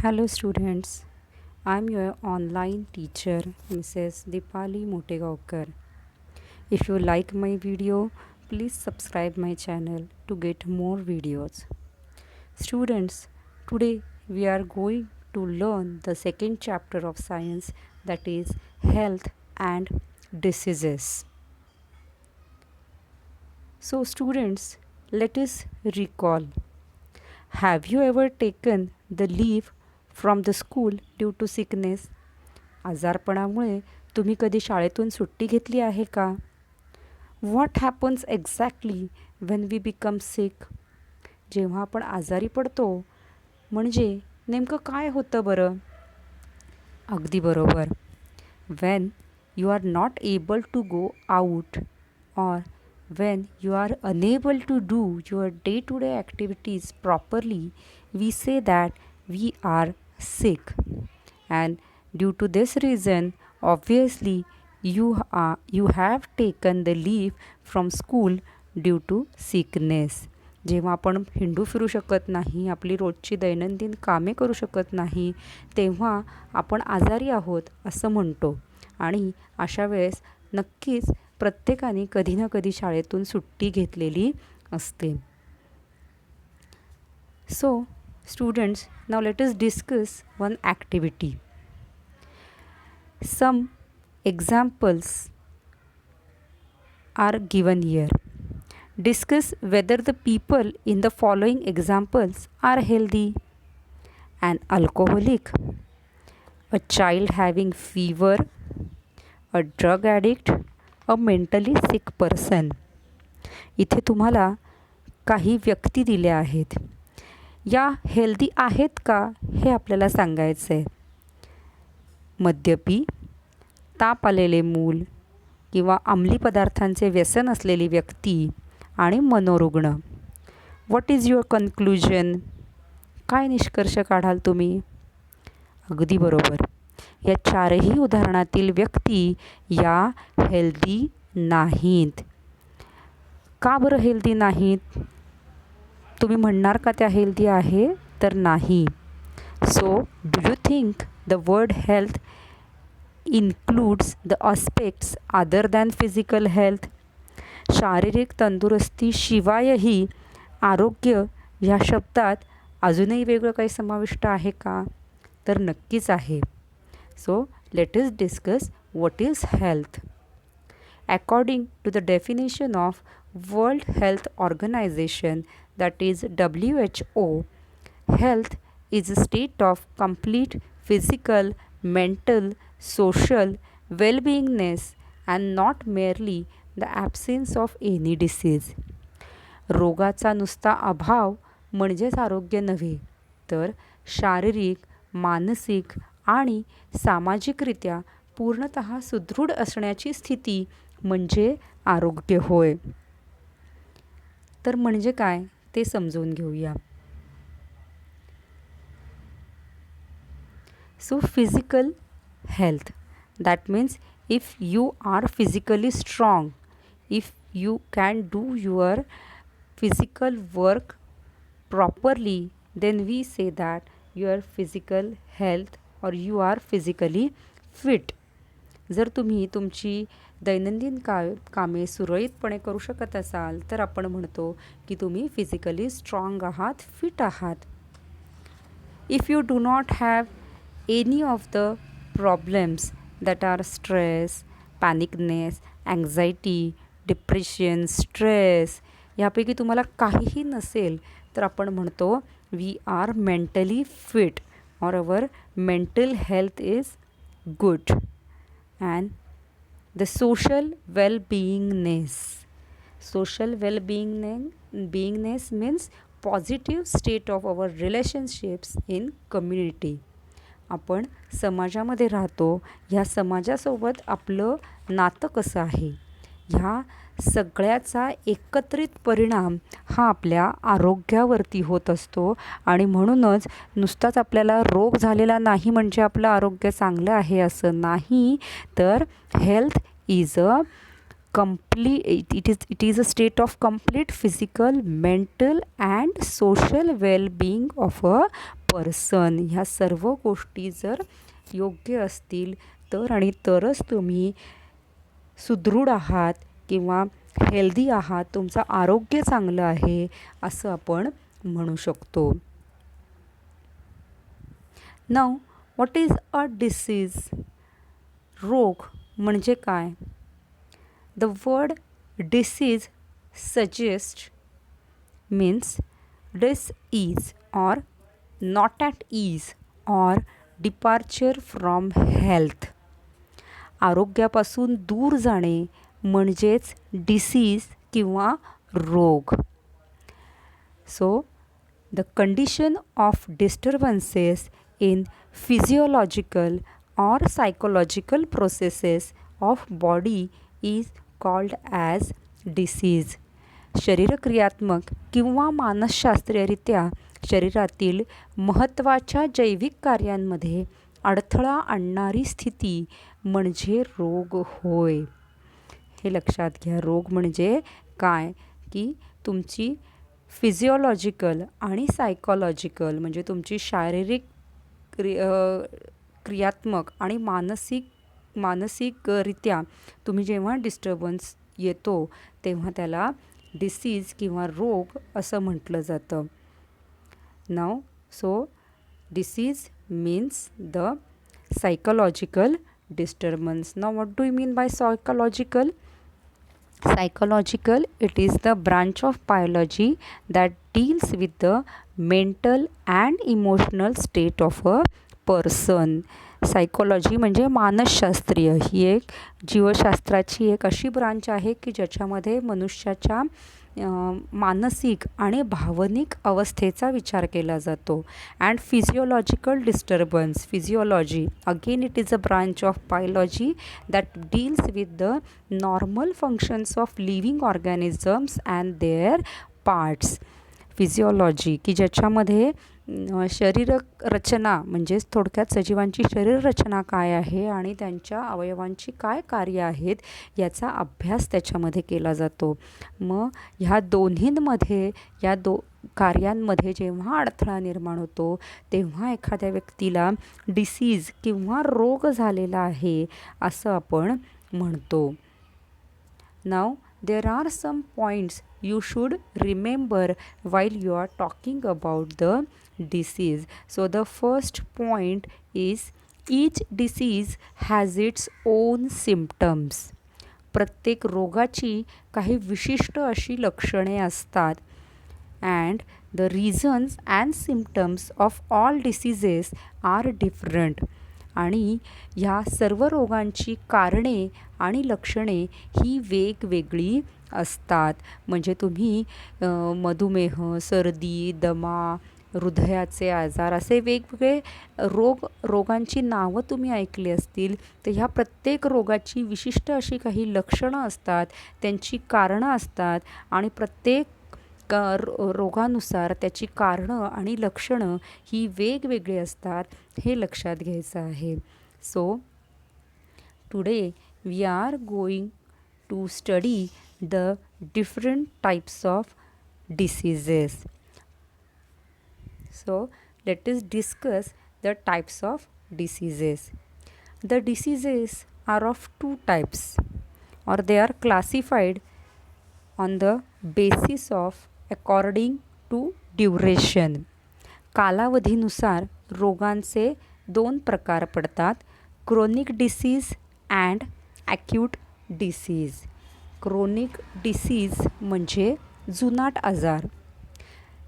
Hello students, I'm your online teacher Mrs. Dipali Motegaonkar. If you like my video, please subscribe my channel to get more videos. Students, today we are going to learn the second chapter of science, that is health and diseases. So students, let us recall. Have you ever taken the leave from the school due to sickness? आजारपणामुळे तुम्ही कधी शाळेतून सुट्टी घेतली आहे का? What happens exactly when we become sick? जेव्हा आपण आजारी पडतो म्हणजे नेमकं काय होतं बरं? अगदी बरोबर. When you are not able to go out or when you are unable to do your day-to-day activities properly, we say that we are sick. And due to this reason, obviously you have taken the leave from school due to sickness. जेव्हा आपण हिंडू फिरू शकत नाही, आपली रोजची दैनंदिन कामे करू शकत नाही, तेव्हा आपण आजारी आहोत असं म्हणतो. आणि अशा वेळेस नक्कीच प्रत्येकाने कधी ना कधी शाळेतून सुट्टी घेतलेली असते. So students, now let us discuss one activity. Some examples are given here. Discuss whether the people in the following examples are healthy. an alcoholic, a child having fever, a drug addict, a mentally sick person. इथे तुम्हाला काही व्यक्ती दिल्या आहेत. या healthy आहेत का हे आपल्याला सांगायचं आहे. मद्यपी, ताप आलेले मूल किंवा अंमली पदार्थांचे व्यसन असलेली व्यक्ती आणि मनोरुग्ण. What is your conclusion? काय निष्कर्ष काढाल तुम्ही? अगदी बरोबर. या चारही उदाहरणातील व्यक्ती या हेल्दी नाहीत. का बरं हेल्दी नाहीत? तुम्ही म्हणणार का त्या हेल्दी आहे? तर नाही. So do you think the word health includes the aspects other than physical health? शारीरिक तंदुरुस्तीशिवायही आरोग्य ह्या शब्दात अजूनही वेगळं काही समाविष्ट आहे का? तर नक्कीच आहे. So let us discuss what is health. According to the definition of World Health Organization, that is WHO, health is a state of complete physical, mental, social well-beingness and not merely the absence of any disease. रोगाचा नुसता अभाव म्हणजेच आरोग्य नव्हे, तर शारीरिक, मानसिक आणि सामाजिकरित्या पूर्णतः सुदृढ असण्याची स्थिती म्हणजे आरोग्य होय. तर म्हणजे काय ते समजून घेऊया. So physical health, that means if you are physically strong, if you can do your physical work properly, then we say that your physical health or you are physically fit. जर तुम्ही तुमची दैनंदिन कामे सुरळीतपणे करू शकत असाल तर आपण म्हणतो की तुम्ही फिजिकली स्ट्रॉंग आहात, फिट आहात. If you do not have any of the problems that are stress, panicness, anxiety, depression, stress, यापैकी तुम्हाला काहीही नसेल तर आपण म्हणतो वी आर मेंटली फिट और our mental health is good. And the social well beingness. Social well beingness means positive state of our relationships in community. आपण समाजामध्ये राहतो, ह्या समाजासोबत आपलं नातं कसं आहे, ह्या सगळ्याचा एकत्रित परिणाम हा आपल्या आरोग्यावरती होत असतो. आणि म्हणूनच नुसताच आपल्याला रोग झालेला नाही म्हणजे आपलं आरोग्य चांगलं आहे असं नाही, तर health is it is a state of complete physical, mental and social well being of a person, ह्या सर्व गोष्टी जर योग्य असतील तर आणि तरच तुम्ही सुदृढ आहात किंवा हेल्दी आहात, तुमचं आरोग्य चांगलं आहे असं आपण म्हणू शकतो. Now what is a disease? रोग म्हणजे काय? The word disease suggest means disease or not at ease or departure from health. आरोग्यापासून दूर जाणे म्हणजेच डिसीज किंवा रोग. So the condition of disturbances in physiological or psychological processes of body is called as disease. शरीरक्रियात्मक किंवा मानसशास्त्रीयरित्या शरीरातील महत्त्वाच्या जैविक कार्यांमध्ये अडथळा आणणारी स्थिती म्हणजे रोग होय. हे लक्षात घ्या. रोग म्हणजे काय की तुमची फिजिओलॉजिकल आणि सायकोलॉजिकल म्हणजे तुमची शारीरिक क्रियात्मक आणि मानसिकरित्या तुम्ही जेव्हा डिस्टर्बन्स येतो तेव्हा त्याला डिसीज किंवा रोग असं म्हटलं जातं. नाव so disease means the psychological disturbance. नाव what do you mean by psychological? Psychological, it is the branch of biology that deals with the mental and emotional state of a person. Psychology म्हणजे मानसशास्त्रीय ही एक जीवशास्त्राची एक अशी branch आहे की ज्याच्यामध्ये मनुष्याच्या मानसिक आणि भावनिक अवस्थेचा विचार केला जातो. And physiological disturbance, physiology again it is a branch of biology that deals with the normal functions of living organisms and their parts. Physiology की ज्याच्यामध्ये शरीर रचना म्हणजेच थोडक्यात सजीवांची शरीररचना काय आहे आणि त्यांच्या अवयवांची काय कार्य आहेत याचा अभ्यास त्याच्यामध्ये केला जातो. मग ह्या दोन्हींमध्ये या कार्यांमध्ये जेव्हा अडथळा निर्माण होतो तेव्हा एखाद्या व्यक्तीला डिसीज किंवा रोग झालेला आहे असं आपण म्हणतो. नाव there are some points you should remember while you are talking about the disease. So the first point is each disease has its own symptoms. प्रत्येक रोगाची काही विशिष्ट अशी लक्षणे असतात. and the reasons and symptoms of all diseases are different. आणि ह्या सर्व रोगांची कारणे आणि लक्षणे ही वेगवेगळी असतात. म्हणजे तुम्ही मधुमेह, सर्दी, दमा, हृदयाचे आजार असे वेगवेगळे रोगांची नावं तुम्ही ऐकली असतील. तर ह्या प्रत्येक रोगाची विशिष्ट अशी काही लक्षणं असतात, त्यांची कारणं असतात आणि प्रत्येक रोगानुसार त्याची कारणं आणि लक्षणं ही वेगवेगळी असतात हे लक्षात घ्यायचं आहे. So today we are going to study the different types of diseases. So let us discuss the types of diseases. The diseases are of two types or they are classified on the basis of according to duration. कालावधीनुसार रोगांचे दोन प्रकार पडतात, chronic disease and acute disease. Chronic disease म्हणजे जुनाट आजार.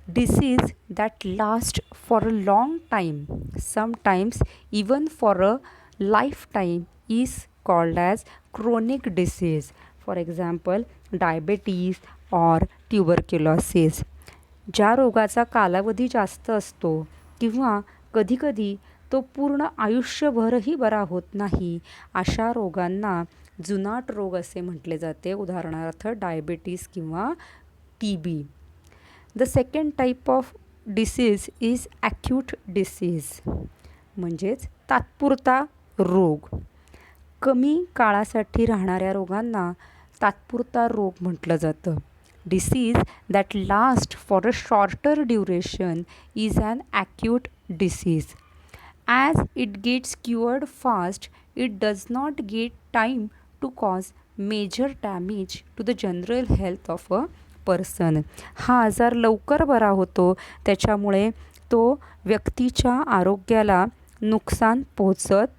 Disease that last for a long time, sometimes even for a life time is called as chronic disease. For example diabetes और tuberculosis. ज्या रोगाचा कालावधी जास्त असतो किंवा कधीकधी तो पूर्ण आयुष्यभरही बरा होत नाही अशा रोगांना जुनाट रोग असे म्हटले जाते. उदाहरणार्थ डायबेटीस किंवा TB. The second type of disease is acute disease म्हणजेच तात्पुरता रोग. कमी काळासाठी राहणाऱ्या रोगांना तात्पुरता रोग म्हटलं जातं. Disease that lasts for a shorter duration is an acute disease. As it gets cured fast, it does not get time to cause major damage to the general health of a person. हा आजार लवकर बरा होतो, त्याच्यामुळे तो व्यक्तीच्या आरोग्याला नुकसान पोहोचत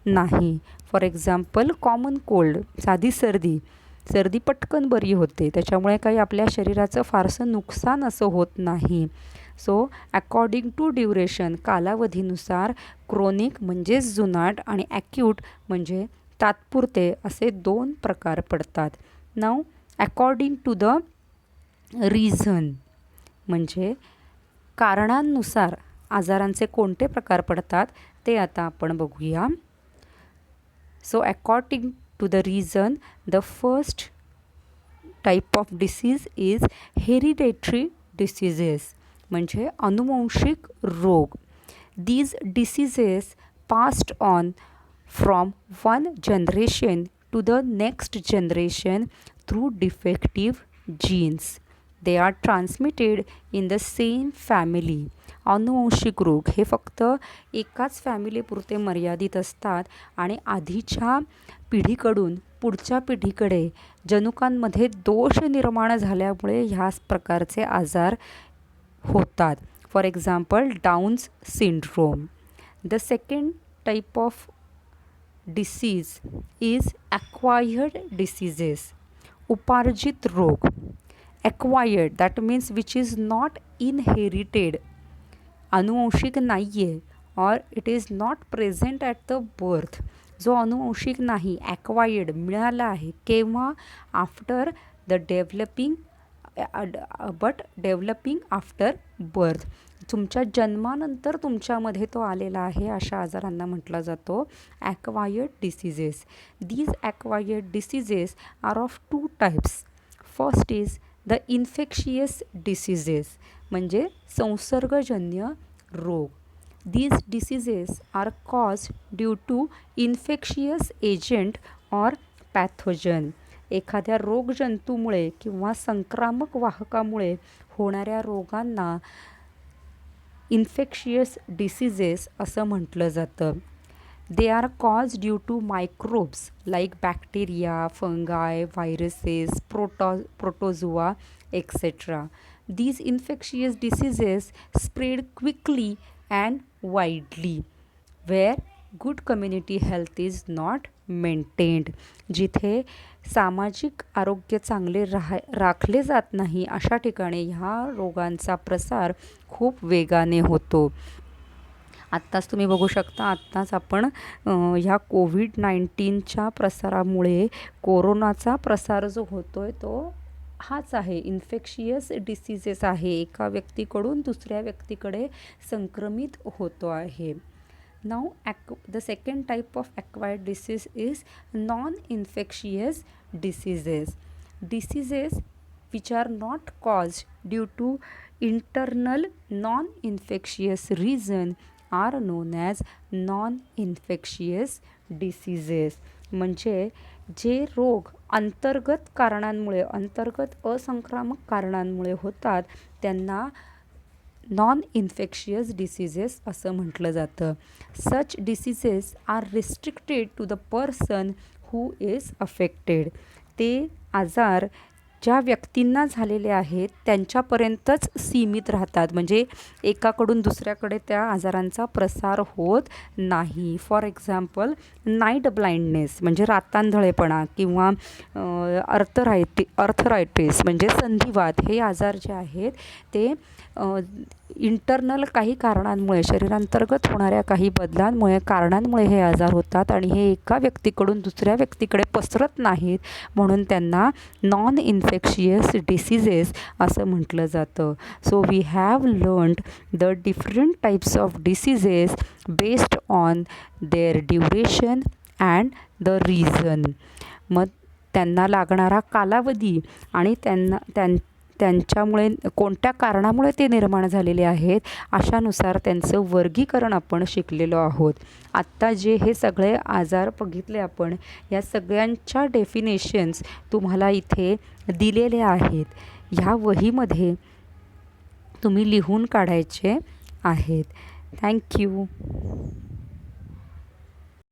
नाही. फॉर एक्झाम्पल कॉमन कोल्ड, साधी सर्दी पटकन बरी होते, त्याच्यामुळे काही आपल्या शरीराचं फारसं नुकसान असं होत नाही. सो अकॉर्डिंग टू ड्युरेशन, कालावधीनुसार क्रोनिक म्हणजेच जुनाट आणि ॲक्यूट म्हणजे तात्पुरते असे 2 प्रकार पडतात. Now according to the reason म्हणजे कारणांनुसार आजारांचे कोणते प्रकार पडतात ते आता आपण बघूया. So according to the reason, the first type of disease is hereditary diseases म्हणजे अनुवंशिक रोग. These diseases passed on from one generation to the next generation through defective genes. They are transmitted in the same family. अनुवंशिक रोग हे फक्त एकाच फॅमिलीपुरते मर्यादित असतात आणि आधीच्या पिढीकडून पुढच्या पिढीकडे जनुकांमध्ये दोष निर्माण झाल्यामुळे ह्याच प्रकारचे आजार होतात. For example downs syndrome. The second type of disease is acquired diseases. उपार्जित रोग. Acquired that means which is not inherited, अनुवंशिक नाही आहे, or it is not present at the birth. जो अनुवंशिक नाही, ॲक्वायर्ड मिळाला आहे केव्हा, after the developing after birth. तुमच्या जन्मानंतर तुमच्यामध्ये तो आलेला आहे, अशा आजारांना म्हटला जातो acquired diseases. These acquired diseases are of 2 types. First is the infectious diseases म्हणजे संसर्गजन्य रोग. These diseases are caused due to infectious agent or pathogen. एखाद्या रोगजंतूमुळे किंवा संक्रामक वाहकामुळे होणाऱ्या रोगांना इन्फेक्शियस डिसीजेस असं म्हटलं जातं. They are cause due to microbes like bacteria, fungi, viruses, protozoa etcetera. These infectious diseases spread quickly and widely where good community health is not maintained. जिथे सामाजिक आरोग्य चांगले राखले जात नाही अशा ठिकाणी ह्या रोगांचा प्रसार खूप वेगाने होतो. आत्ताच तुम्ही बघू शकता, आत्ताच आपण ह्या कोविड-19च्या प्रसारामुळे कोरोनाचा प्रसार जो होतो आहे तो हाच आहे, इन्फेक्शियस डिसीजेस आहे, एका व्यक्तीकडून दुसऱ्या व्यक्तीकडे संक्रमित होतो आहे. Now the second type of acquired disease is non infectious diseases. Diseases which are not caused due to internal non infectious reason are known as non infectious diseases. म्हणजे जे रोग अंतर्गत कारणांमुळे, अंतर्गत असंक्रामक कारणांमुळे होतात त्यांना नॉन इन्फेक्शियस डिसीजेस असं म्हटलं जातं. Such diseases are restricted to the person who is affected. ते आजार ज्या व्यक्तींना झालेले आहेत त्यांच्यापर्यंतच सीमित राहतात, म्हणजे एकाकडून दुसऱ्याकडे त्या आजारांचा प्रसार होत नाही. फॉर एक्झाम्पल नाईट ब्लाइंडनेस म्हणजे रातांधळेपणा किंवा अर्थरायटिस म्हणजे संधिवात, हे आजार जे आहेत ते इंटरनल काही कारणांमुळे, शरीरांतर्गत होणाऱ्या काही बदलांमुळे, कारणांमुळे हे आजार होतात आणि हे एका व्यक्तीकडून दुसऱ्या व्यक्तीकडे पसरत नाहीत, म्हणून त्यांना नॉन इन्फेक्शियस डिसीजेस असं म्हटलं जातं. So we have learned the different types of diseases based on their duration and the reason. मग त्यांना लागणारा कालावधी आणि त्यांच्यामुळे कोणत्या कारणामुळे ते निर्माण झालेले आहेत अशानुसार त्यांचं वर्गीकरण आपण शिकलेलो आहोत. आत्ता जे हे सगळे आजार बघितले आपण, या सगळ्यांच्या डेफिनेशन्स तुम्हाला इथे दिलेले आहेत. ह्या वहीमध्ये तुम्ही लिहून काढायचे आहेत. थँक्यू.